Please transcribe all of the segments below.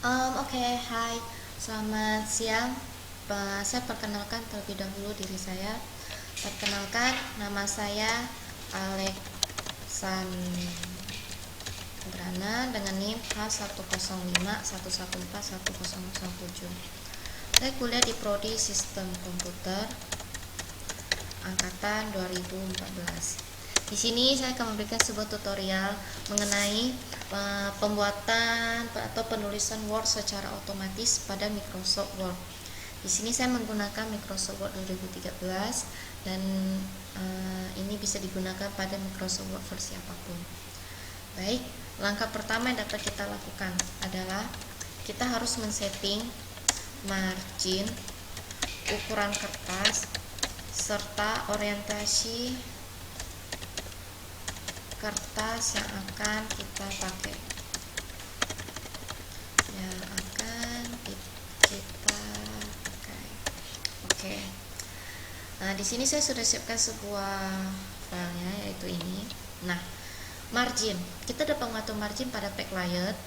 Oke, hai, selamat siang. Saya perkenalkan terlebih dahulu diri saya. Perkenalkan, nama saya Alexandrana dengan NIM H1051141007. Saya kuliah di Prodi Sistem Komputer angkatan 2014. Di sini saya akan memberikan sebuah tutorial mengenai pembuatan atau penulisan Word secara otomatis pada Microsoft Word. Di sini saya menggunakan Microsoft Word 2013 dan ini bisa digunakan pada Microsoft Word versi apapun. Baik, langkah pertama yang dapat kita lakukan adalah kita harus men-setting margin, ukuran kertas, serta orientasi kertas yang akan kita pakai. Oke. Nah, di sini saya sudah siapkan sebuah filenya, yaitu ini. Nah, margin. Kita dapat mengatur margin pada backlight.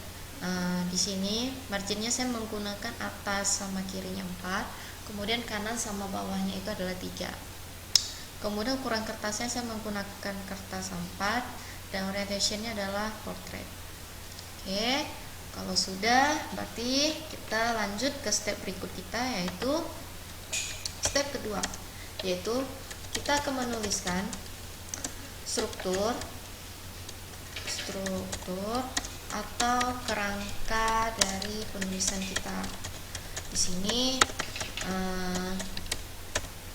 Di sini marginnya saya menggunakan atas sama kirinya 4, kemudian kanan sama bawahnya itu adalah 3. Kemudian ukuran kertasnya saya menggunakan kertas 4 dan orientationnya adalah portrait. Oke, kalau sudah berarti kita lanjut ke step berikut kita, yaitu step kedua, yaitu kita akan menuliskan struktur atau kerangka dari penulisan kita. Di sini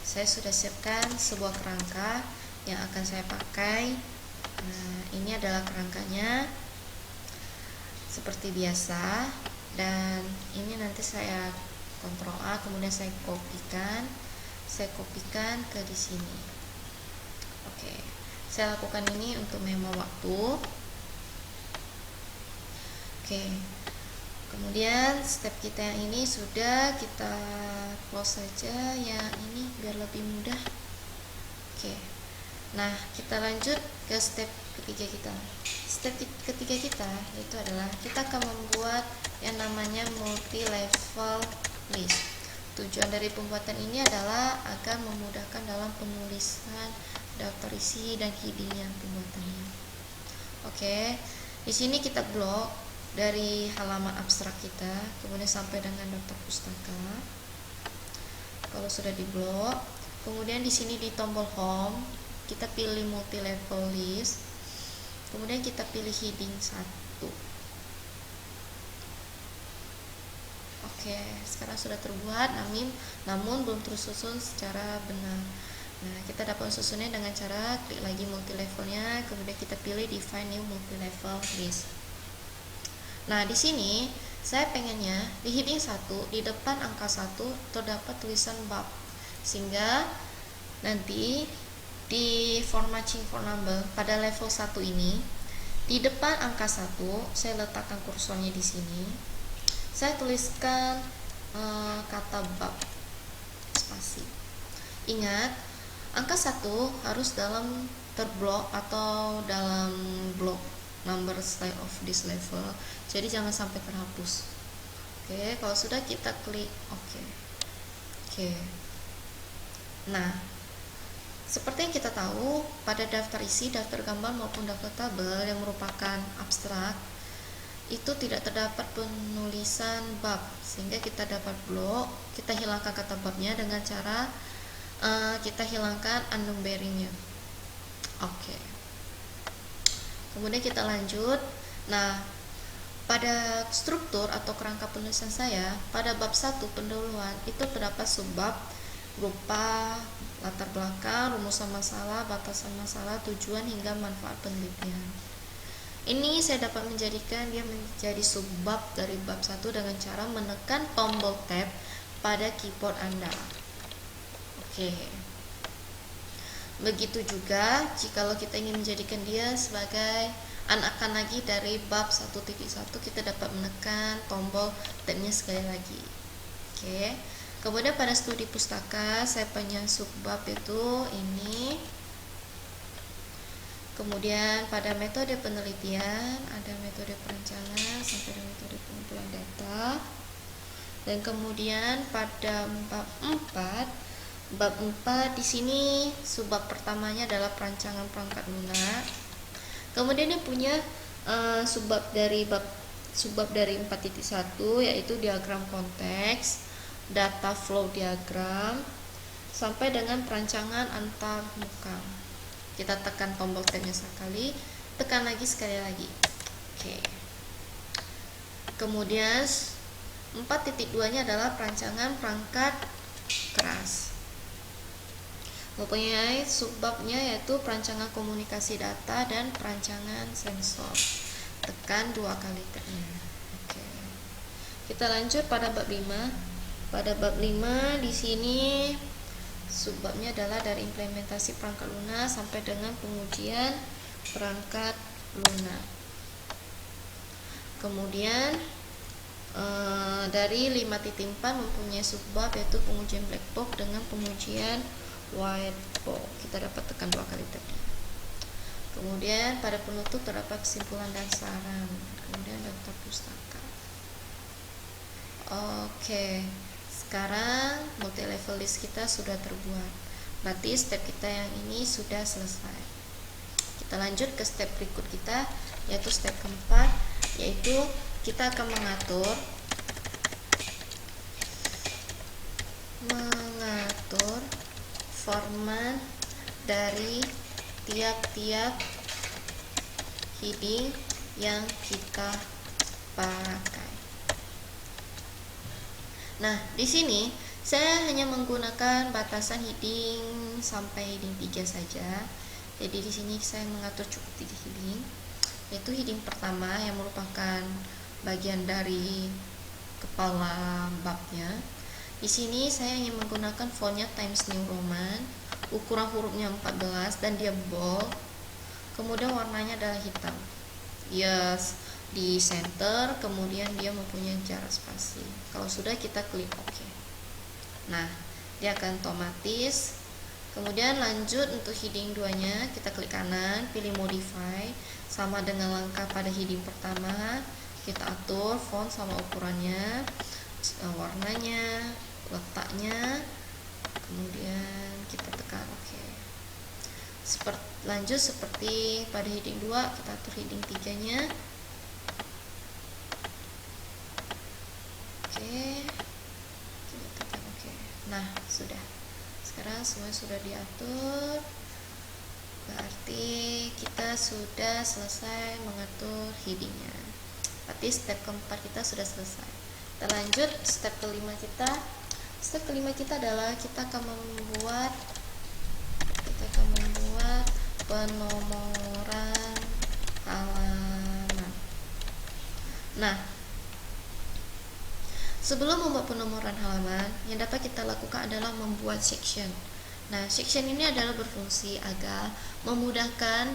saya sudah siapkan sebuah kerangka yang akan saya pakai. Ini adalah kerangkanya seperti biasa, dan ini nanti saya Ctrl A, kemudian saya kopikan ke di sini. Oke, saya lakukan ini untuk memo waktu. Oke, kemudian step kita yang ini sudah kita close saja yang ini biar lebih mudah. Oke, nah kita lanjut ke step ketiga kita. Step ketiga kita itu adalah kita akan membuat yang namanya multi level list. Tujuan dari pembuatan ini adalah agar memudahkan dalam penulisan daftar isi dan headingnya pembuatannya. Oke, di sini kita blok dari halaman abstrak kita, kemudian sampai dengan daftar pustaka. Kalau sudah diblok, kemudian di sini di tombol home kita pilih multi level list, kemudian kita pilih heading 1. Oke, sekarang sudah terbuat, namun belum tersusun secara benar. Nah, kita dapat susunnya dengan cara klik lagi multi levelnya, kemudian kita pilih define new multi level list. Nah, di sini saya pengennya di heading 1 di depan angka 1 terdapat tulisan bab, sehingga nanti di format change for number pada level 1 ini di depan angka 1 saya letakkan kursornya di sini. Saya tuliskan kata bab spasi. Ingat, angka 1 harus dalam terblok atau dalam blok number style of this level, jadi jangan sampai terhapus. Oke, kalau sudah kita klik oke. Nah, seperti yang kita tahu, pada daftar isi, daftar gambar maupun daftar tabel yang merupakan abstrak itu tidak terdapat penulisan bab, sehingga kita dapat blok. Kita hilangkan kata babnya dengan cara kita hilangkan unnumberingnya. Oke. Kemudian kita lanjut. Nah, pada struktur atau kerangka penulisan saya, pada bab 1 pendahuluan itu terdapat subbab berupa latar belakang, rumusan masalah, batasan masalah, tujuan hingga manfaat penelitian. Ini saya dapat menjadikan dia menjadi subbab dari bab 1 dengan cara menekan tombol tab pada keyboard Anda. Oke. Begitu juga jikalau kita ingin menjadikan dia sebagai anakan lagi dari bab 1.1, kita dapat menekan tombol tabnya sekali lagi. Oke. Kemudian pada studi pustaka saya punya subbab itu ini. Kemudian pada metode penelitian ada metode perencanaan sampai dengan metode pengumpulan data. Dan kemudian pada bab 4 di sini subbab pertamanya adalah perancangan perangkat lunak. Kemudian dia punya subbab dari 4.1 yaitu diagram konteks, data flow diagram, sampai dengan perancangan antar muka. Kita tekan tombol tabnya sekali, tekan lagi sekali lagi. Oke. Kemudian 4.2-nya adalah perancangan perangkat keras. Mempunyai subbabnya yaitu perancangan komunikasi data dan perancangan sensor. Tekan 2 kali tabnya. Oke. Kita lanjut pada bab 5. Pada bab 5 di sini subbabnya adalah dari implementasi perangkat lunak sampai dengan pengujian perangkat lunak. Kemudian dari 5.4 mempunyai subbab yaitu pengujian black box dengan pengujian white box. Kita dapat tekan 2 kali tabnya. Kemudian pada penutup terdapat kesimpulan dan saran. Kemudian daftar pustaka. Oke, sekarang multi level list kita sudah terbuat. Berarti step kita yang ini sudah selesai. Kita lanjut ke step berikut kita, yaitu step keempat, yaitu kita akan mengatur format dari tiap-tiap heading yang kita pakai. Nah, di sini saya hanya menggunakan batasan heading sampai heading 3 saja. Jadi di sini saya mengatur cukup 3 heading, yaitu heading pertama yang merupakan bagian dari kepala babnya. Di sini saya hanya menggunakan fontnya Times New Roman, ukuran hurufnya 14 dan dia bold. Kemudian warnanya adalah hitam. Dia di center, kemudian dia mempunyai jarak spasi. Kalau sudah, kita klik OK. Nah, dia akan otomatis. Kemudian lanjut untuk heading 2-nya, kita klik kanan, pilih modify, sama dengan langkah pada heading pertama. Kita atur font sama ukurannya, warnanya, letaknya, kemudian kita tekan OK. Lanjut seperti pada heading 2, kita atur heading 3-nya. Oke. Kita tekan OK. Nah, sudah. Sekarang semua sudah diatur. Berarti kita sudah selesai mengatur headingnya. Berarti step keempat kita sudah selesai. Kita lanjut step kelima kita. Step kelima kita adalah kita akan membuat penomoran halaman. Nah, sebelum membuat penomoran halaman, yang dapat kita lakukan adalah membuat section. Nah, section ini adalah berfungsi agar memudahkan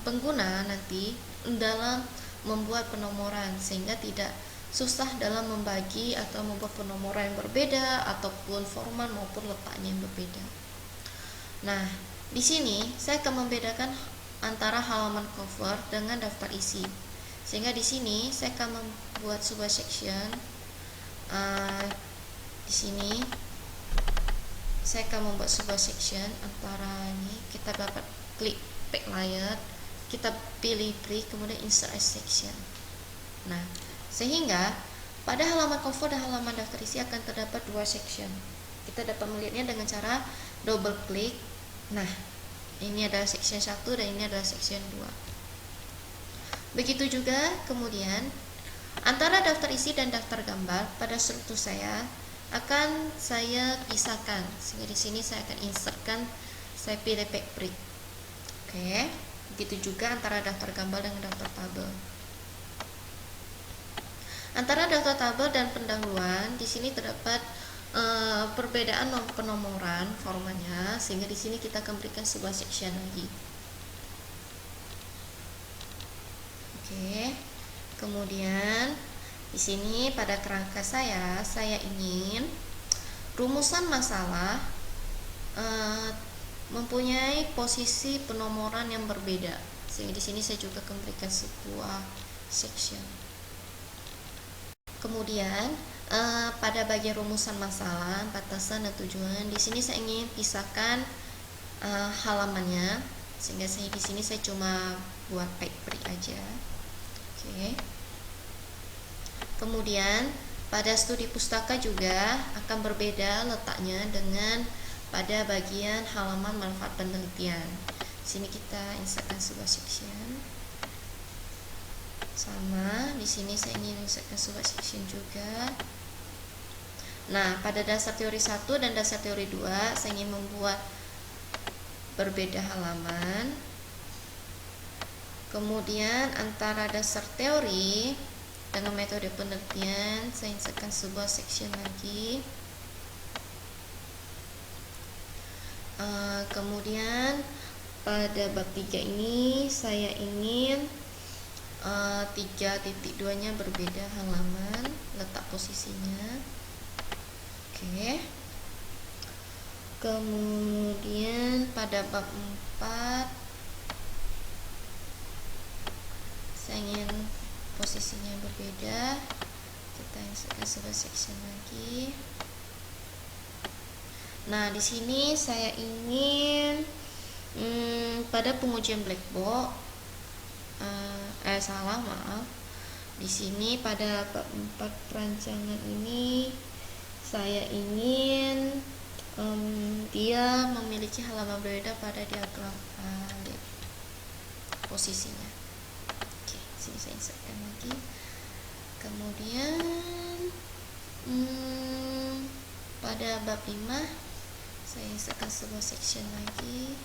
pengguna nanti dalam membuat penomoran, sehingga tidak susah dalam membagi atau membuat penomoran yang berbeda ataupun format maupun letaknya yang berbeda. Nah, di sini saya akan membedakan antara halaman cover dengan daftar isi. Sehingga di sini saya akan membuat sebuah section. Di sini saya akan membuat sebuah section antara ini. Kita dapat klik back layer, kita pilih break, kemudian insert as section. Nah, sehingga pada halaman cover dan halaman daftar isi akan terdapat 2 section. Kita dapat melihatnya dengan cara double klik. Nah, ini adalah section 1 dan ini adalah section 2. Begitu juga kemudian antara daftar isi dan daftar gambar pada struktur saya akan saya pisahkan. Sehingga di sini saya akan insertkan, saya pilih back break. Oke, begitu juga antara daftar gambar dengan daftar tabel. Antara daftar tabel dan pendahuluan, di sini terdapat perbedaan penomoran formatnya, sehingga di sini kita akan berikan sebuah section lagi. Oke, kemudian di sini pada kerangka saya ingin rumusan masalah mempunyai posisi penomoran yang berbeda, sehingga di sini saya juga akan berikan sebuah section. Kemudian pada bagian rumusan masalah, batasan dan tujuan, di sini saya ingin pisahkan halamannya, sehingga di sini saya cuma buat break aja. Oke. Kemudian pada studi pustaka juga akan berbeda letaknya dengan pada bagian halaman manfaat penelitian. Sini kita insertkan sebuah section. Sama, di sini saya ingin insertkan sebuah section juga. Nah, pada dasar teori 1 dan dasar teori 2 saya ingin membuat berbeda halaman. Kemudian antara dasar teori dengan metode penelitian saya insertkan sebuah section lagi. Kemudian pada bab 3 ini saya ingin 3.2 nya berbeda halaman, letak posisinya. Oke. Kemudian pada bab 4 saya ingin posisinya berbeda, kita insertkan sebuah section lagi. Nah, di sini saya ingin pada pengujian black box di sini pada bab 4 perancangan ini saya ingin dia memiliki halaman berbeda pada diagram posisinya. Oke, sini saya insertkan lagi. Kemudian pada bab 5 saya insertkan sebuah section lagi.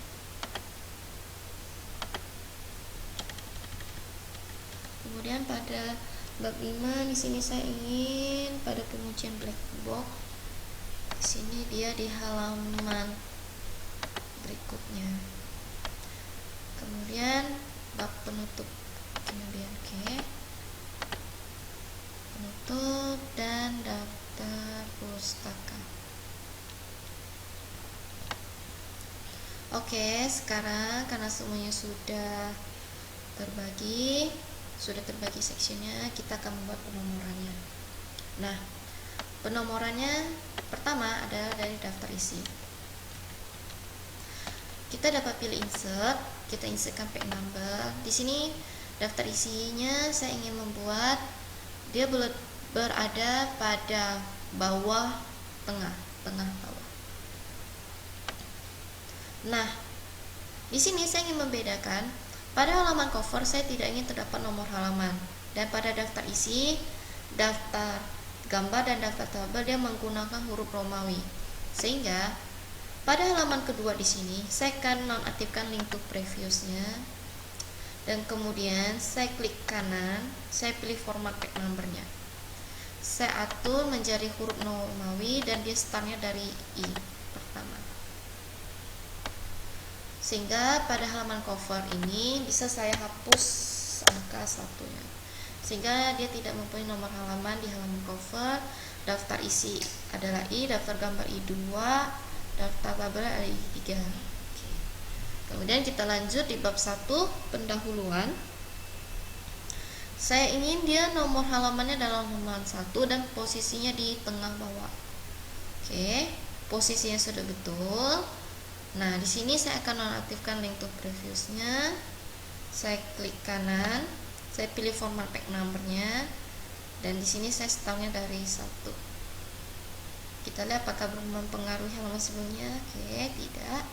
Kemudian pada bab 5 di sini saya ingin pada pengujian black box, di sini dia di halaman berikutnya. Kemudian bab penutup, kemudian penutup dan daftar pustaka. Oke, sekarang karena semuanya sudah terbagi sectionnya, kita akan membuat penomorannya. Nah, penomorannya pertama adalah dari daftar isi. Kita dapat pilih insert, kita insertkan pack number. Di sini daftar isinya saya ingin membuat dia berada pada bawah tengah bawah. Nah, di sini saya ingin membedakan. Pada halaman cover saya tidak ingin terdapat nomor halaman, dan pada daftar isi, daftar gambar dan daftar tabel dia menggunakan huruf Romawi. Sehingga pada halaman kedua di sini saya akan nonaktifkan link to previousnya, dan kemudian saya klik kanan, saya pilih format pack numbernya. Saya atur menjadi huruf Romawi dan dia startnya dari I pertama. Sehingga pada halaman cover ini bisa saya hapus angka 1-nya, sehingga dia tidak mempunyai nomor halaman di halaman cover. Daftar isi adalah I, daftar gambar I2, daftar tabel I3. Oke. Kemudian kita lanjut di bab 1 pendahuluan. Saya ingin dia nomor halamannya dalam halaman 1 dan posisinya di tengah bawah. Oke, posisinya sudah betul. Nah, di sini saya akan nonaktifkan link to previousnya. Saya klik kanan, saya pilih format pack numbernya, dan di sini saya startnya dari 1. Kita lihat apakah mempengaruhi halaman sebelumnya. Oke, tidak.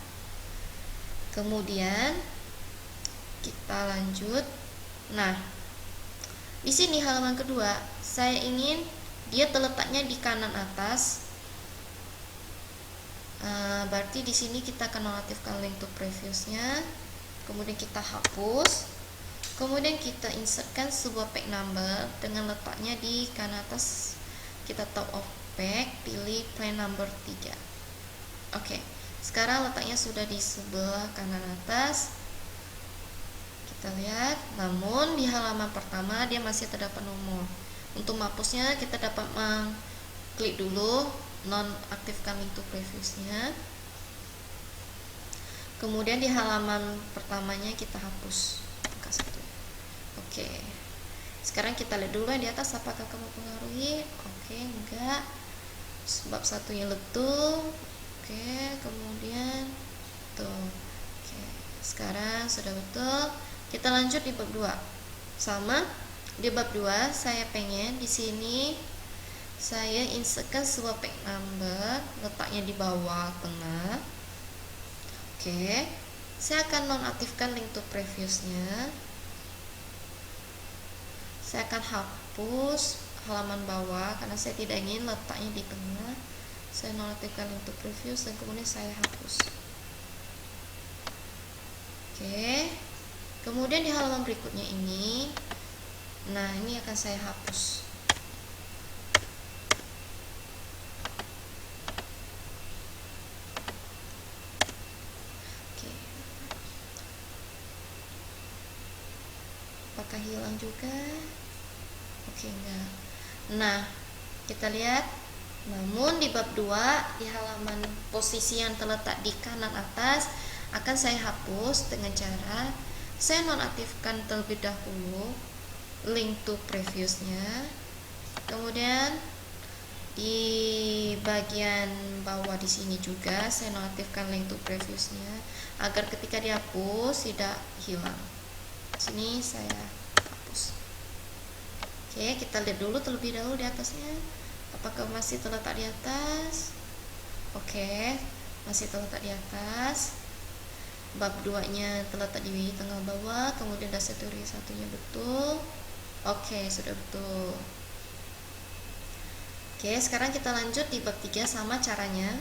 Kemudian kita lanjut. Nah, di sini halaman kedua saya ingin dia terletaknya di kanan atas. Berarti di sini kita akan nonaktifkan link to previousnya, kemudian kita hapus, kemudian kita insertkan sebuah pack number dengan letaknya di kanan atas. Kita top of pack, pilih plain number 3. Oke, sekarang letaknya sudah di sebelah kanan atas. Kita lihat, namun di halaman pertama dia masih terdapat nomor. Untuk menghapusnya kita dapat mengklik dulu nonaktifkan link to previousnya, kemudian di halaman pertamanya kita hapus angka 1. Oke, Sekarang kita lihat dulu yang di atas apakah kamu pengaruhi. Oke, enggak. Bab satunya letung. Oke, kemudian tuh. Oke, sekarang sudah betul. Kita lanjut di bab 2. Sama, di bab 2 saya pengen di sini saya insertkan sebuah page number, letaknya di bawah tengah. Oke, saya akan nonaktifkan link to previousnya. Saya akan hapus halaman bawah karena saya tidak ingin letaknya di tengah. Saya nonaktifkan link to previous dan kemudian saya hapus. Oke, kemudian di halaman berikutnya ini, nah ini akan saya hapus. Oke, apakah hilang juga? Oke, enggak. Nah, kita lihat. Namun di bab 2 di halaman posisi yang terletak di kanan atas akan saya hapus dengan cara saya nonaktifkan terlebih dahulu link to previousnya. Kemudian di bagian bawah di sini juga saya nonaktifkan link to previousnya agar ketika dihapus tidak hilang. Sini saya hapus. Oke, kita lihat dulu terlebih dahulu di atasnya. Apakah masih terletak di atas? Oke, masih terletak di atas. Bab 2-nya terletak di tengah bawah, kemudian dasar teori satunya betul. Oke, sudah betul. Oke, sekarang kita lanjut di bab 3 sama caranya.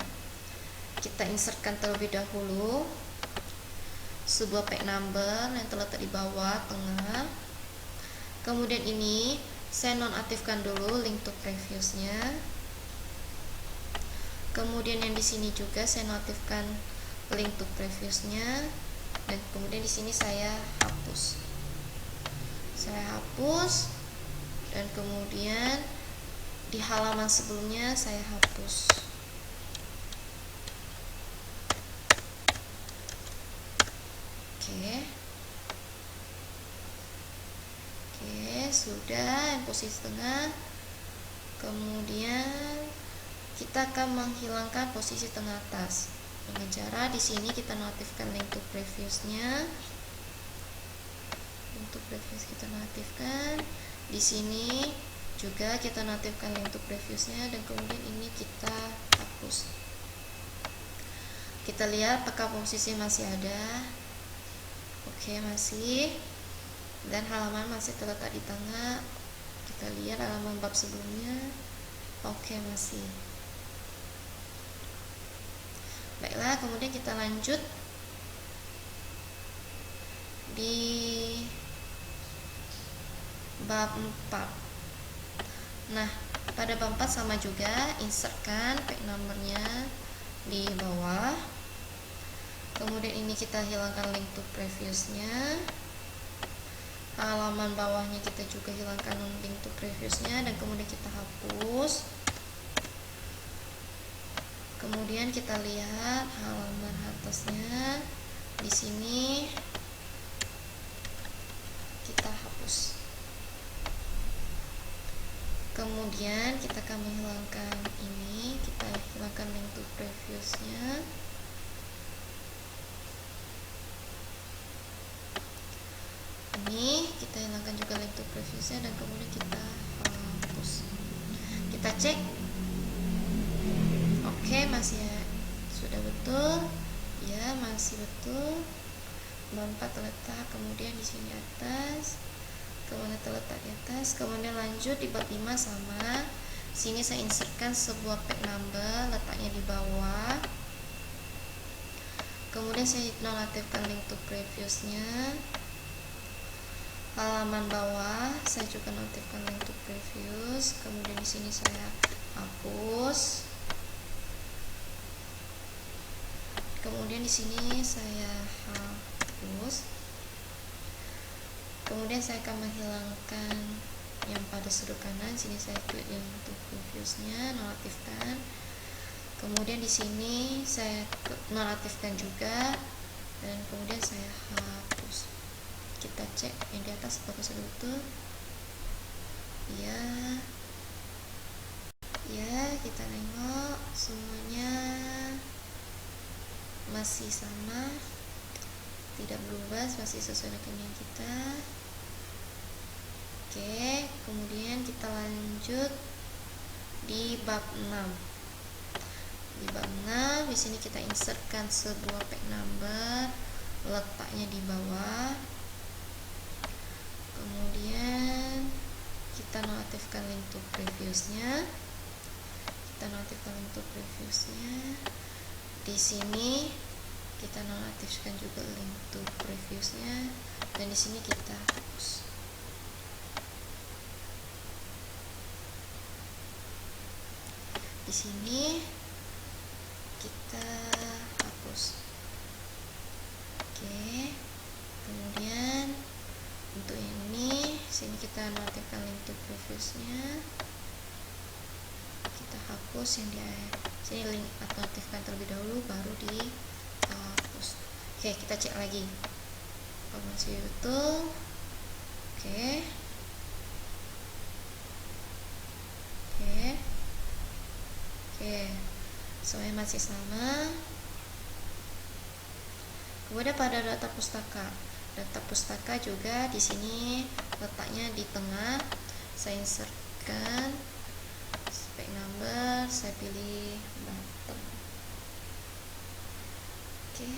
Kita insertkan terlebih dahulu sebuah page number yang terletak di bawah tengah. Kemudian ini saya nonaktifkan dulu link to previousnya. Kemudian yang di sini juga saya nonaktifkan link to previousnya dan kemudian di sini saya hapus. Saya hapus dan kemudian di halaman sebelumnya saya hapus. Oke. Oke, sudah yang posisi tengah. Kemudian kita akan menghilangkan posisi tengah atas dengan cara di sini kita notifkan link to previousnya. Untuk previous kita notifkan. Di sini juga kita notifkan link to previousnya dan kemudian ini kita hapus. Kita lihat apakah posisi masih ada. Oke, masih. Dan halaman masih terletak di tengah. Kita lihat halaman bab sebelumnya. Oke, masih. Baiklah, kemudian kita lanjut di bab 4. Nah, pada bab 4 sama juga, insertkan page numbernya di bawah. Kemudian ini kita hilangkan link to previousnya. Halaman bawahnya kita juga hilangkan link to previousnya dan kemudian kita hapus. Kemudian kita lihat halaman atasnya. Di sini kita hapus. Kemudian kita akan menghilangkan ini, kita hilangkan link to previousnya. Ini kita hilangkan juga link to previousnya dan kemudian kita hapus. Kita cek. Oke, masih ya, sudah betul. Ya, masih betul. Bab 4 terletak, kemudian di sini atas. Kemudian terletak di atas. Kemudian lanjut di bab 5 sama. Sini saya insertkan sebuah page number, letaknya di bawah. Kemudian saya nonaktifkan link to previousnya. Halaman bawah saya juga notifkan link to previous. Kemudian di sini saya hapus. Kemudian di sini saya hapus. Kemudian saya akan menghilangkan yang pada sudut kanan. Sini saya klik yang untuk previousnya, nonaktifkan. Kemudian di sini saya nonaktifkan juga dan kemudian saya hapus. Kita cek yang di atas apakah sudah betul. ya. Ya, kita nengok semuanya masih sama, tidak berubah, masih sesuai dengan yang kita. Oke, kemudian kita lanjut di bab 6. Di bab 6 di sini kita insertkan sebuah page number, letaknya di bawah. Kemudian kita nonaktifkan link to previews-nya. Di sini kita nonaktifkan juga link to previews-nya, dan di sini kita hapus. Di sini kita hapus. Oke. Kemudian untuk ini sini kita nonaktifkan link to previews-nya. Kita hapus yang di sini, link aktifkan terlebih dahulu baru dihapus. Oke, kita cek lagi informasi YouTube. Oke, semuanya masih sama. Kemudian pada data pustaka juga di sini letaknya di tengah. Saya insertkan spek number, saya pilih button. Oke.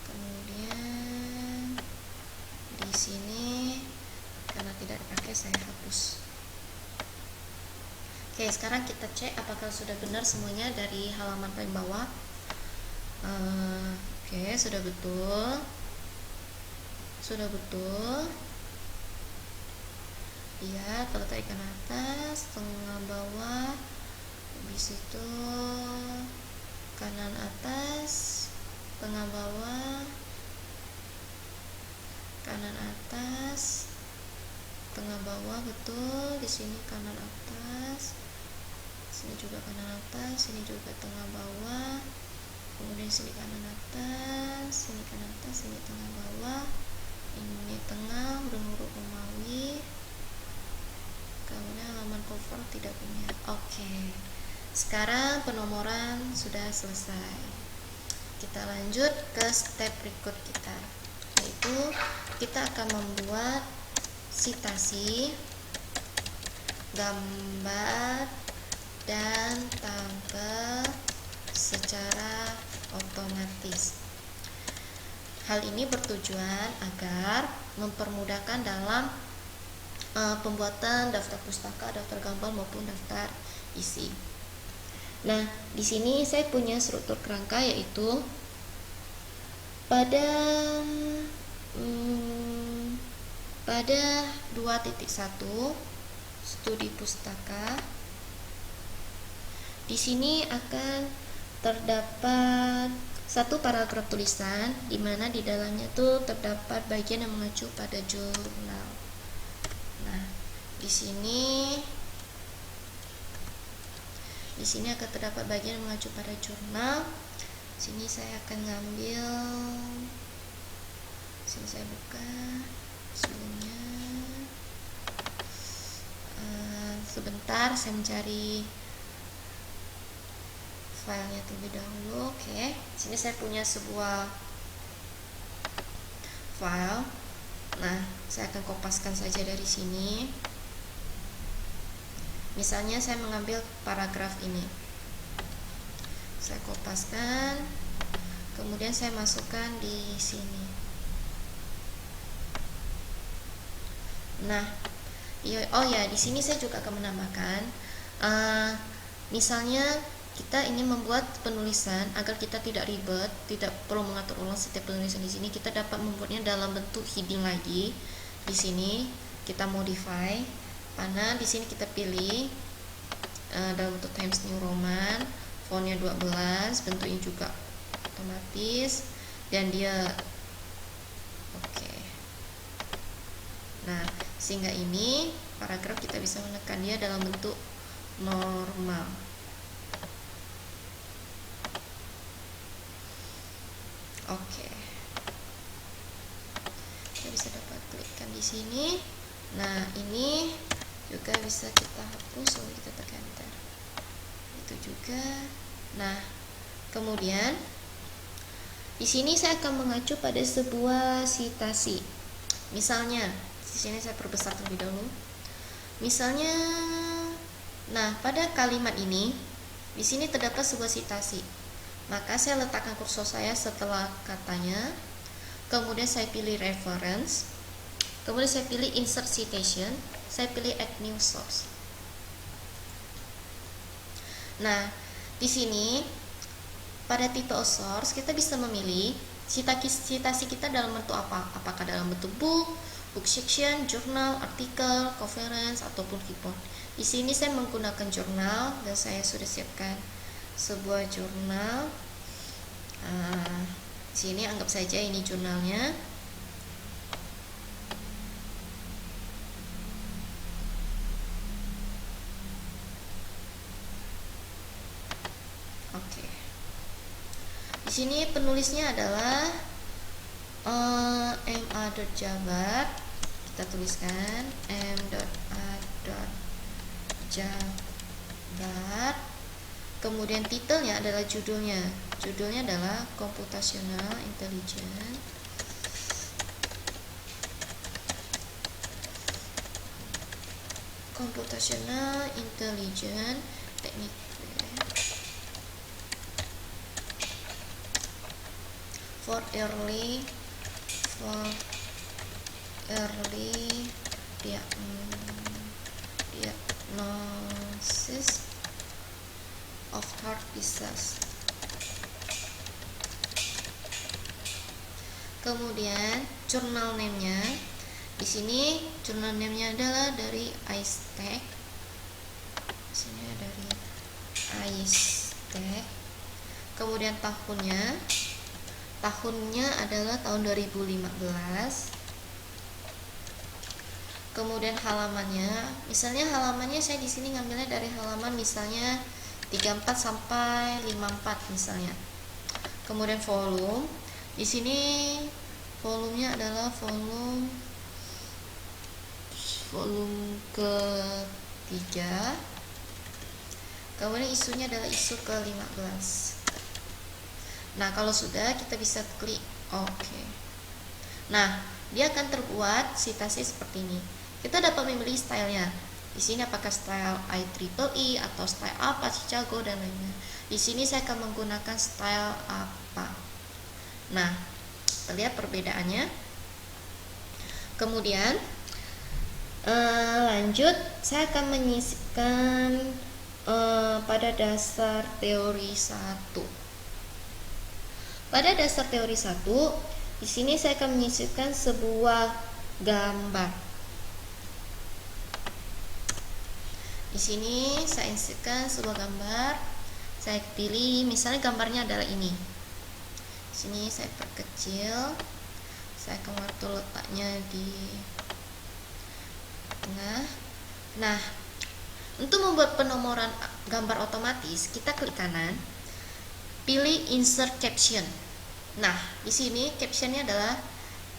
Kemudian di sini karena tidak dipakai saya hapus. Oke, sekarang kita cek apakah sudah benar semuanya dari halaman paling bawah. Oke, sudah betul. Lihat, kalau tarikan atas, tengah bawah, habis itu kanan atas, tengah bawah, kanan atas, tengah bawah, betul. Di sini kanan atas, sini juga kanan atas, sini juga tengah bawah, kemudian sini kanan atas, sini kanan atas, sini tengah bawah, ini tengah huruf Romawi. Kemudian halaman cover tidak punya. Oke, sekarang penomoran sudah selesai. Kita lanjut ke step berikut kita, yaitu kita akan membuat citasi, gambar, dan tabel secara otomatis. Hal ini bertujuan agar mempermudahkan dalam pembuatan daftar pustaka, daftar gambar maupun daftar isi. Nah, di sini saya punya struktur kerangka, yaitu pada 2.1 studi pustaka. Di sini akan terdapat satu paragraf tulisan, di mana di dalamnya tuh terdapat bagian yang mengacu pada jurnal. Nah, di sini akan terdapat bagian yang mengacu pada jurnal. Sini saya akan ngambil, sini saya buka sebelumnya. Sebentar, saya mencari filenya terlebih dahulu. Oke, sini saya punya sebuah file. Nah, saya akan kopaskan saja dari sini. Misalnya saya mengambil paragraf ini, saya kopaskan, kemudian saya masukkan di sini. Nah, di sini saya juga akan menambahkan, misalnya kita ingin membuat penulisan agar kita tidak ribet, tidak perlu mengatur ulang setiap penulisan. Di sini kita dapat membuatnya dalam bentuk heading lagi. Di sini kita modify, mana di sini kita pilih dalam bentuk Times New Roman, fontnya 12, bentuknya juga otomatis, dan dia oke. Nah, sehingga ini paragraf kita bisa menekan dia dalam bentuk normal. Oke, kita bisa dapat klikkan di sini. Nah, ini juga bisa kita hapus lalu kita tekan enter. Itu juga. Nah, kemudian di sini saya akan mengacu pada sebuah citasi. Misalnya, di sini saya perbesar terlebih dahulu. Misalnya, nah pada kalimat ini, di sini terdapat sebuah citasi. Maka saya letakkan kursor saya setelah katanya, kemudian saya pilih reference, kemudian saya pilih insert citation, saya pilih add new source. Nah, di sini pada tipe source kita bisa memilih citasi kita dalam bentuk apa? Apakah dalam bentuk book section, jurnal, artikel, conference, ataupun report. Di sini saya menggunakan jurnal dan saya sudah siapkan sebuah jurnal. Sini anggap saja ini jurnalnya. Oke. Di sini penulisnya adalah ma.jabar. Kita tuliskan m.a.jabar. Kemudian titelnya adalah judulnya. Judulnya adalah Computational Intelligence. Computational Intelligence Technique for early diagnosis of heart disease. Kemudian jurnal name-nya, di sini jurnal name-nya adalah dari IceTech. Di sini dari IceTech. Kemudian tahunnya adalah tahun 2015. Kemudian halamannya, misalnya halamannya saya di sini ngambilnya dari halaman misalnya 34 sampai 54 misalnya. Kemudian volume, di sini volumenya adalah volume ke-3. Kemudian isunya adalah isu ke-15. Nah, kalau sudah kita bisa klik OK. Nah, dia akan terbuat citasi seperti ini. Kita dapat memilih stylenya. Di sini apakah style IEEE atau style apa, Chicago dan lainnya. Di sini saya akan menggunakan style apa. Nah, terlihat perbedaannya. Kemudian lanjut, saya akan menyisipkan pada dasar teori 1. Pada dasar teori 1, di sini saya akan menyisipkan sebuah gambar. Di sini saya insert sebuah gambar. Saya pilih misalnya gambarnya adalah ini. Di sini saya perkecil. Saya akan atur letaknya di tengah. Nah, untuk membuat penomoran gambar otomatis, kita klik kanan, pilih insert caption. Nah, di sini captionnya adalah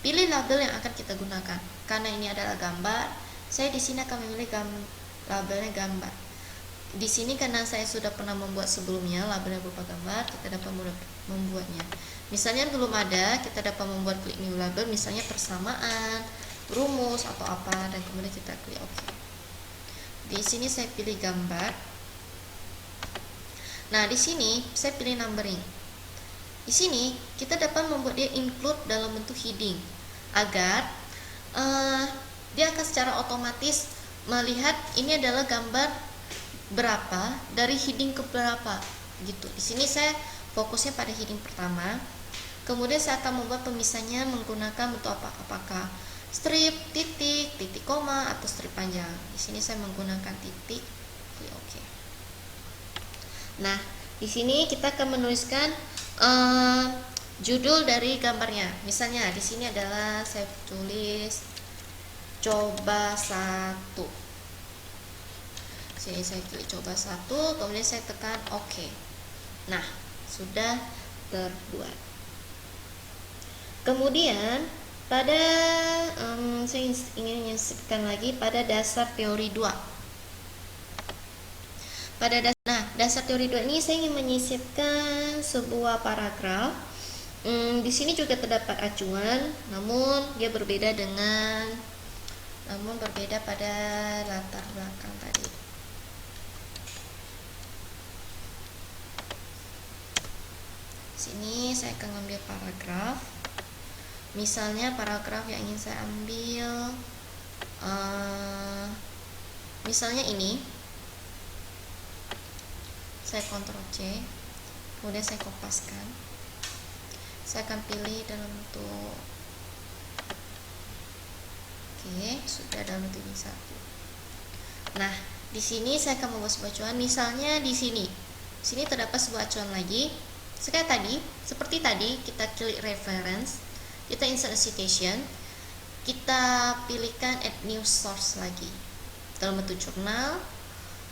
pilih label yang akan kita gunakan. Karena ini adalah gambar, saya di sini akan memilih labelnya gambar. Di sini karena saya sudah pernah membuat sebelumnya labelnya berupa gambar, kita dapat membuatnya. Misalnya belum ada, kita dapat membuat klik new label, misalnya persamaan, rumus atau apa, dan kemudian kita klik OK. Di sini saya pilih gambar. Nah, di sini saya pilih numbering. Di sini kita dapat membuat dia include dalam bentuk heading agar dia akan secara otomatis melihat ini adalah gambar berapa dari heading ke berapa gitu. Di sini saya fokusnya pada heading pertama. Kemudian saya akan membuat pemisahnya menggunakan bentuk apa? Apakah strip, titik, titik koma atau strip panjang. Di sini saya menggunakan titik. Oke. Nah, di sini kita akan menuliskan judul dari gambarnya. Misalnya di sini adalah saya tulis coba 1. Sini saya klik coba 1, kemudian saya tekan OK. Nah, sudah terbuat. Kemudian Pada saya ingin menyisipkan lagi pada dasar teori 2. Dasar teori 2 ini saya ingin menyisipkan sebuah paragraf. Di sini juga terdapat acuan, namun dia berbeda pada latar belakang tadi. Sini saya akan ambil paragraf. Misalnya paragraf yang ingin saya ambil, misalnya ini. Saya Ctrl C, kemudian saya kopaskan. Saya akan pilih dalam bentuk, oke, sudah dalam bentuk ini satu. Nah, di sini saya akan membuat sebuah acuan. Misalnya di sini terdapat sebuah acuan lagi. Seperti tadi, kita klik reference, kita insert a citation, kita pilihkan add new source lagi dalam bentuk jurnal.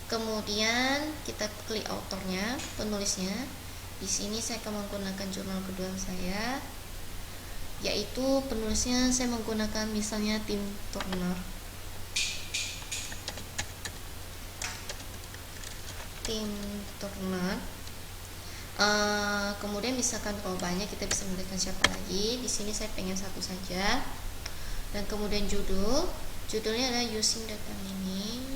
Kemudian kita klik autornya, penulisnya. Di sini saya akan menggunakan jurnal kedua saya, yaitu penulisnya saya menggunakan misalnya Tim Turner. Kemudian misalkan kalau banyak kita bisa memilihkan siapa lagi. Di sini saya pengen satu saja. Dan kemudian judulnya adalah using data mining.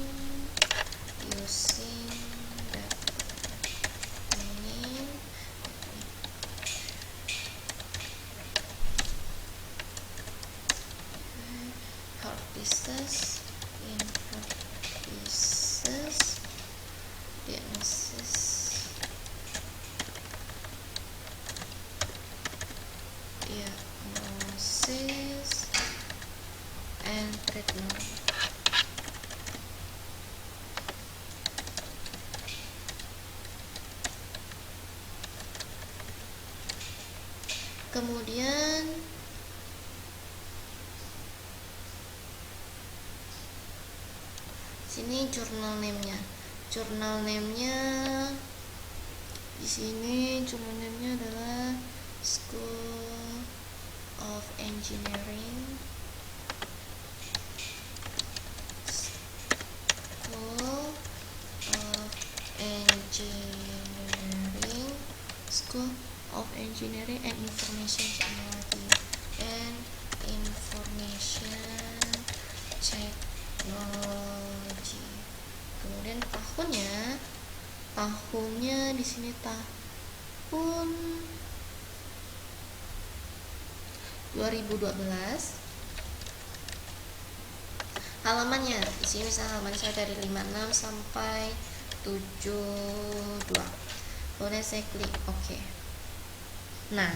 Hard pieces diagnosis and treatment. Kemudian sini jurnal name-nya. Di sini jurnal name-nya adalah School of Engineering. School of Engineering and Information Technology. Kemudian tahunnya di sini tahun 2012. Halamannya di sini misalnya halaman saya dari 56 sampai 72. Kemudian saya klik OK. Nah,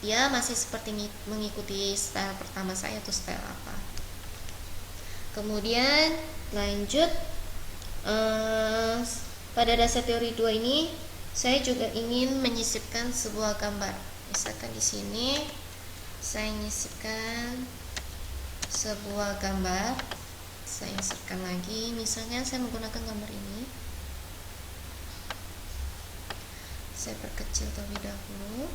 dia masih seperti mengikuti style pertama saya, atau style apa. Kemudian lanjut, pada dasar teori 2 ini saya juga ingin menyisipkan sebuah gambar. Misalkan di sini saya menyisipkan sebuah gambar, saya insertkan lagi. Misalnya saya menggunakan gambar ini, saya perkecil terlebih dahulu.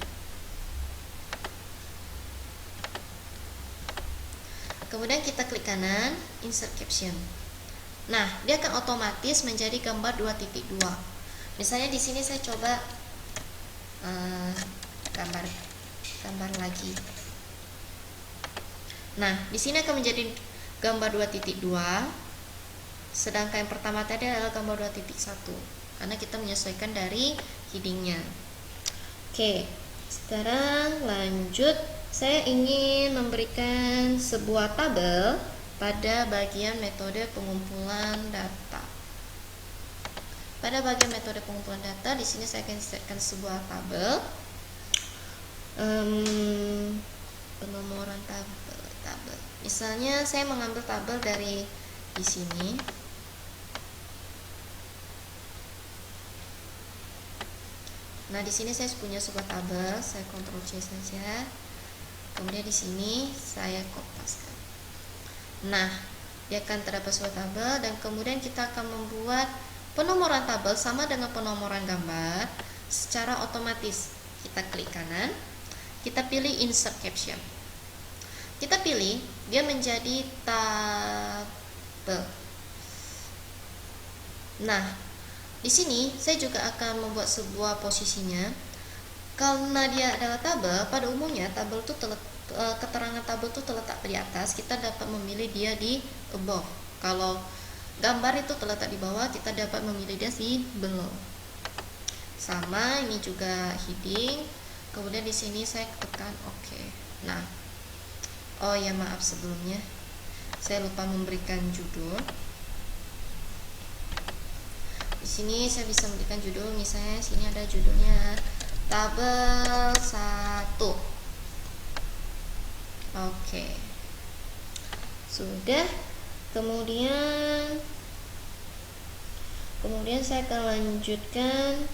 Kemudian kita klik kanan, insert caption. Nah, dia akan otomatis menjadi gambar 2.2. Misalnya di sini saya coba gambar lagi. Nah, di sini akan menjadi gambar 2.2, sedangkan yang pertama tadi adalah gambar 2.1, karena kita menyesuaikan dari headingnya. Oke, sekarang lanjut. Saya ingin memberikan sebuah tabel pada bagian metode pengumpulan data. Pada bagian metode pengumpulan data, di sini saya akan insertkan sebuah tabel. Penomoran tabel. Misalnya saya mengambil tabel dari di sini. Nah, di sini saya punya sebuah tabel, saya Ctrl C saja. Kemudian di sini saya kopaskan. Nah, dia akan terdapat sebuah tabel, dan kemudian kita akan membuat penomoran tabel sama dengan penomoran gambar secara otomatis. Kita klik kanan, kita pilih insert caption. kita pilih dia menjadi tabel. Nah, di sini saya juga akan membuat sebuah posisinya. Karena dia adalah tabel, pada umumnya tabel itu keterangan tabel itu terletak di atas, kita dapat memilih dia di above. Kalau gambar itu terletak di bawah, kita dapat memilih dia di below. Sama, ini juga heading. Kemudian di sini saya tekan OK. Nah, oh ya maaf sebelumnya, saya lupa memberikan judul. Di sini saya bisa memberikan judul, misalnya sini ada judulnya tabel 1. Oke. Sudah. Kemudian saya akan lanjutkan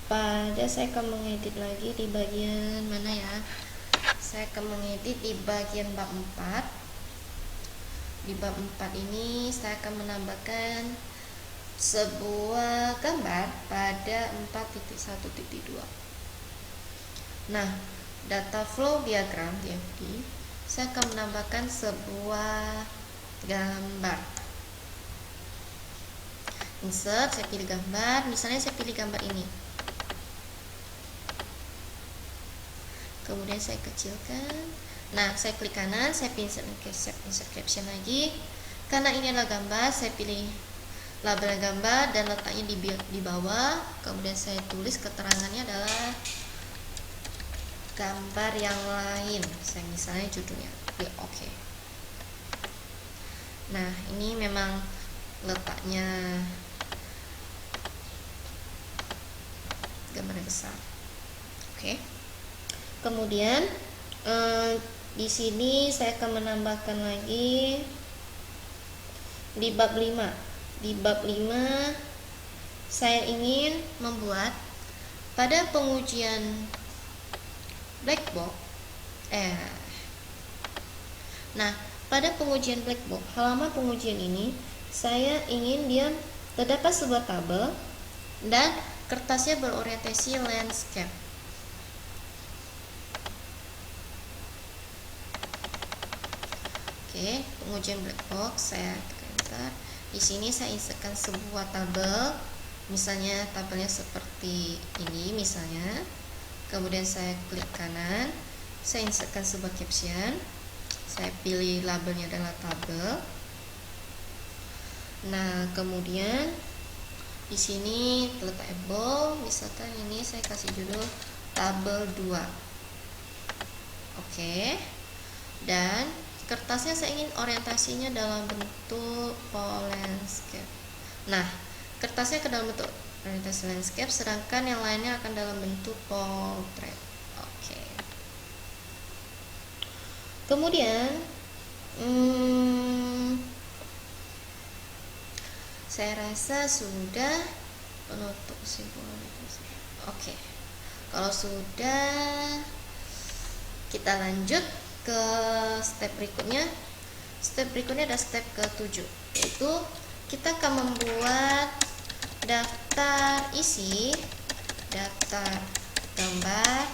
pada, saya akan mengedit lagi di bagian mana ya? Saya akan mengedit di bagian bab 4. Di bab 4 ini saya akan menambahkan sebuah gambar pada 4.1.2. Nah, data flow diagram DFD, saya akan menambahkan sebuah gambar. Insert, saya pilih gambar, misalnya saya pilih gambar ini. Kemudian saya kecilkan. Nah, saya klik kanan, saya pilih insert caption lagi. Karena ini adalah gambar, saya pilih label gambar dan letaknya di bawah. Kemudian saya tulis keterangannya adalah gambar yang lain. Saya misalnya judulnya klik OK. Nah, ini memang letaknya gambar besar. Oke. Kemudian di sini saya akan menambahkan lagi di bab 5. Di bab 5 saya ingin membuat pada pengujian black box. Nah, pada pengujian black box, halaman pengujian ini saya ingin dia terdapat sebuah tabel dan kertasnya berorientasi landscape. Oke, pengujian black box, saya tekan enter. Di sini saya insertkan sebuah tabel, misalnya tabelnya seperti ini misalnya. Kemudian saya klik kanan, saya insertkan sebuah caption. Saya pilih labelnya adalah tabel. Nah, kemudian di sini terletak label, misalkan ini saya kasih judul tabel 2. Oke. Dan kertasnya saya ingin orientasinya dalam bentuk landscape. Nah, kertasnya ke dalam bentuk orientasi landscape, sedangkan yang lainnya akan dalam bentuk portrait. Oke. Kemudian saya rasa sudah penutup simbol. Oke. Kalau sudah, kita lanjut ke step berikutnya. Step berikutnya ada step ke-7, yaitu kita akan membuat daftar isi, daftar gambar,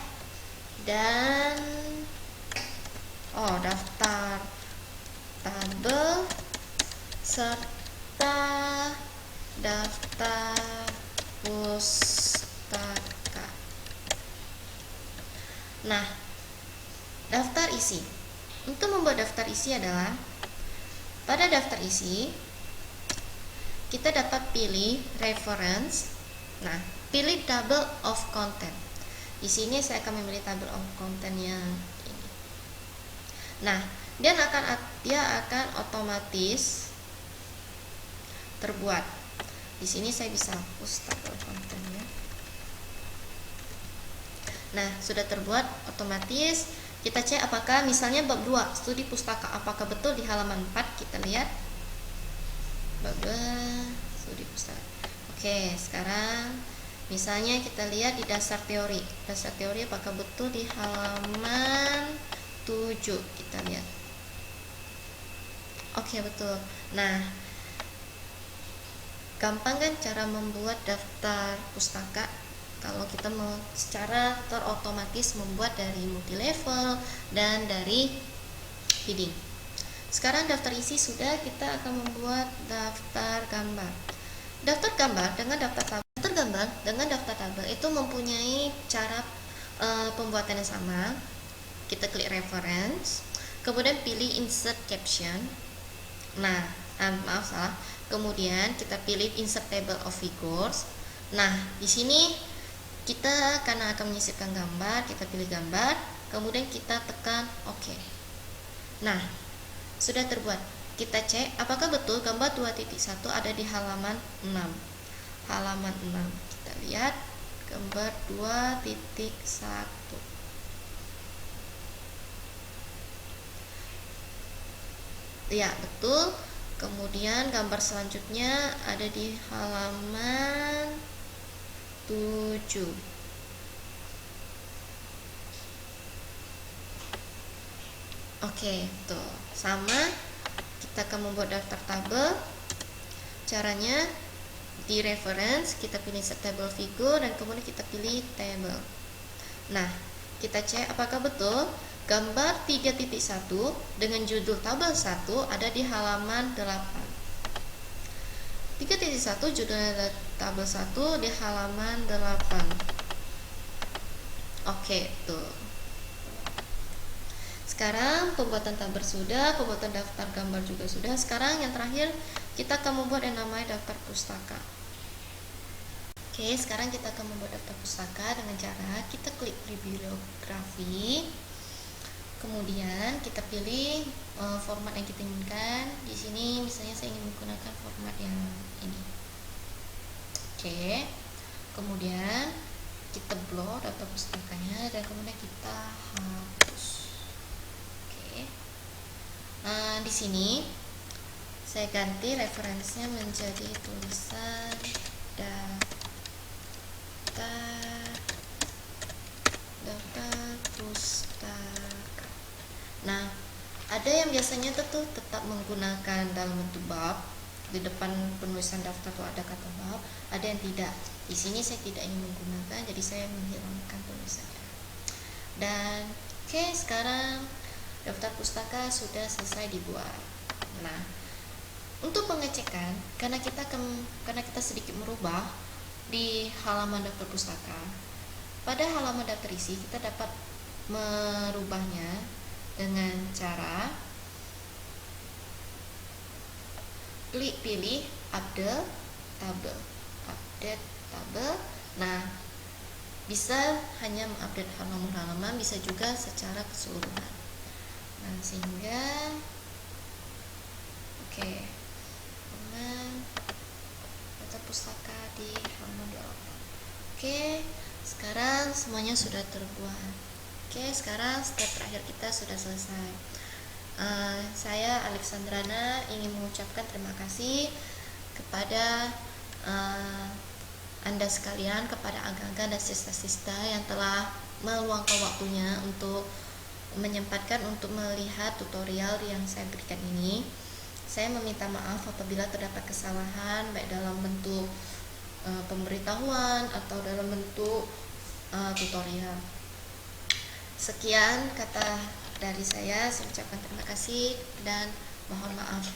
dan daftar tabel serta daftar pustaka. Nah, daftar isi. Untuk membuat daftar isi adalah, pada daftar isi kita dapat pilih reference. Nah, pilih table of content. Di sini saya akan memilih table of content yang ini. Nah, dia akan otomatis terbuat. Di sini saya bisa hapus table content-nya. Nah, sudah terbuat otomatis. Kita cek apakah misalnya bab 2 studi pustaka, apakah betul di halaman 4. Kita lihat bab 2 studi pustaka. Oke, sekarang misalnya kita lihat di dasar teori. Dasar teori apakah betul di halaman 7. Kita lihat. Oke, betul. Nah, gampang kan cara membuat daftar pustaka kalau kita mau secara terotomatis membuat dari multi level dan dari heading. Sekarang daftar isi sudah, kita akan membuat daftar gambar. Daftar gambar dengan daftar tabel itu mempunyai cara pembuatan yang sama. Kita klik reference, kemudian pilih insert caption. Nah, maaf salah. Kemudian kita pilih insert table of figures. Nah, di sini kita karena akan menyisipkan gambar, kita pilih gambar, kemudian kita tekan OK. Nah, sudah terbuat. Kita cek apakah betul gambar 2.1 ada di halaman 6. Halaman 6. Kita lihat gambar 2.1. Ya, betul. Kemudian gambar selanjutnya ada di halaman 7. Oke, tuh sama. Kita akan membuat daftar tabel. Caranya di reference kita pilih set table figure dan kemudian kita pilih table. Nah, kita cek apakah betul gambar 3.1 dengan judul tabel 1 ada di halaman 8. 3.1 judul tabel 1 di halaman 8. Oke, tuh. Sekarang pembuatan tabel sudah, pembuatan daftar gambar juga sudah. Sekarang yang terakhir kita akan membuat yang namanya daftar pustaka. Oke, sekarang kita akan membuat daftar pustaka dengan cara kita klik bibliografi. Kemudian kita pilih format yang kita inginkan. Di sini misalnya saya ingin menggunakan format yang ini. Oke. Kemudian kita blok daftar pustakanya dan kemudian kita hapus. Oke. Nah, di sini saya ganti referensinya menjadi tulisan daftar pustaka. Nah, ada yang biasanya tetap menggunakan dalam bentuk bab. Di depan penulisan daftar itu ada kata bab, ada yang tidak. Di sini saya tidak ingin menggunakan, jadi saya menghilangkan tulisannya. Dan oke, sekarang daftar pustaka sudah selesai dibuat. Nah, untuk pengecekan, karena kita sedikit merubah di halaman daftar pustaka. Pada halaman daftar isi kita dapat merubahnya dengan cara pilih update tabel. Nah, bisa hanya mengupdate nomor halaman, bisa juga secara keseluruhan. Nah, sehingga oke, daftar pustaka di halaman 28. Oke, sekarang semuanya sudah terbuat. Oke, sekarang step terakhir kita sudah selesai. Saya Alexandrana ingin mengucapkan terima kasih kepada Anda sekalian, kepada Aga-Aga dan sista-sista yang telah meluangkan waktunya untuk menyempatkan untuk melihat tutorial yang saya berikan ini. Saya meminta maaf apabila terdapat kesalahan baik dalam bentuk pemberitahuan atau dalam bentuk tutorial. Sekian kata dari saya ucapkan terima kasih dan mohon maaf.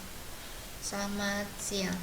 Selamat siang.